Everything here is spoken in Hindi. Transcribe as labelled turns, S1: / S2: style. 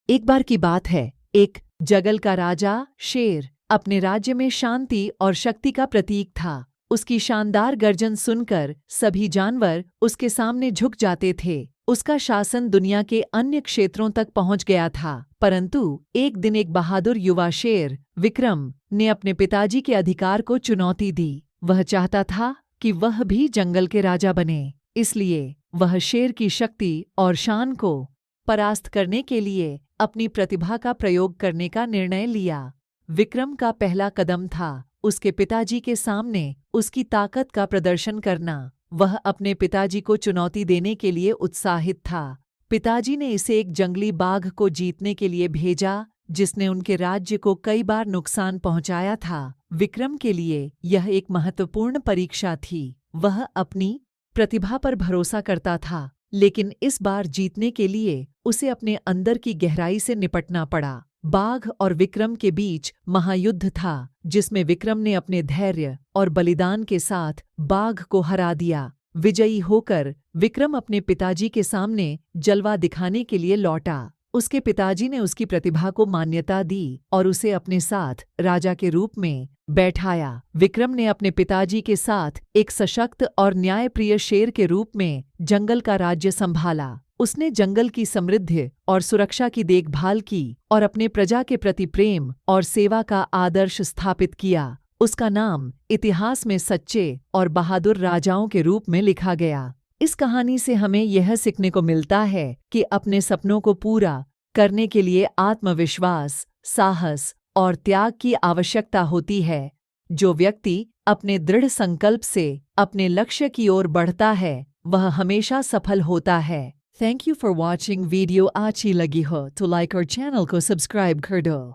S1: एक बार की बात है, एक जंगल का राजा शेर अपने राज्य में शांति और शक्ति का प्रतीक था। उसकी शानदार गर्जन सुनकर सभी जानवर उसके सामने झुक जाते थे। उसका शासन दुनिया के अन्य क्षेत्रों तक पहुंच गया था, परंतु एक दिन एक बहादुर युवा शेर विक्रम ने अपने पिताजी के अधिकार को चुनौती दी। वह चाहता था कि वह भी जंगल के राजा बने, इसलिए वह शेर की शक्ति और शान को परास्त करने के लिए अपनी प्रतिभा का प्रयोग करने का निर्णय लिया। विक्रम का पहला कदम था उसके पिताजी के सामने उसकी ताकत का प्रदर्शन करना। वह अपने पिताजी को चुनौती देने के लिए उत्साहित था। पिताजी ने इसे एक जंगली बाघ को जीतने के लिए भेजा, जिसने उनके राज्य को कई बार नुकसान पहुंचाया था। विक्रम के लिए यह एक महत्वपूर्ण परीक्षा थी। वह अपनी प्रतिभा पर भरोसा करता था, लेकिन इस बार जीतने के लिए उसे अपने अंदर की गहराई से निपटना पड़ा। बाघ और विक्रम के बीच महायुद्ध था, जिसमें विक्रम ने अपने धैर्य और बलिदान के साथ बाघ को हरा दिया। विजयी होकर विक्रम अपने पिताजी के सामने जलवा दिखाने के लिए लौटा। उसके पिताजी ने उसकी प्रतिभा को मान्यता दी और उसे अपने साथ राजा के रूप में बैठाया। विक्रम ने अपने पिताजी के साथ एक सशक्त और न्यायप्रिय शेर के रूप में जंगल का राज्य संभाला। उसने जंगल की समृद्धि और सुरक्षा की देखभाल की और अपने प्रजा के प्रति प्रेम और सेवा का आदर्श स्थापित किया। उसका नाम इतिहास में सच्चे और बहादुर राजाओं के रूप में लिखा गया। इस कहानी से हमें यह सीखने को मिलता है कि अपने सपनों को पूरा करने के लिए आत्मविश्वास, साहस और त्याग की आवश्यकता होती है। जो व्यक्ति अपने दृढ़ संकल्प से अपने लक्ष्य की ओर बढ़ता है, वह हमेशा सफल होता है। Thank you for watching. Video अच्छी लगी हो तो लाइक और चैनल को सब्सक्राइब कर दो।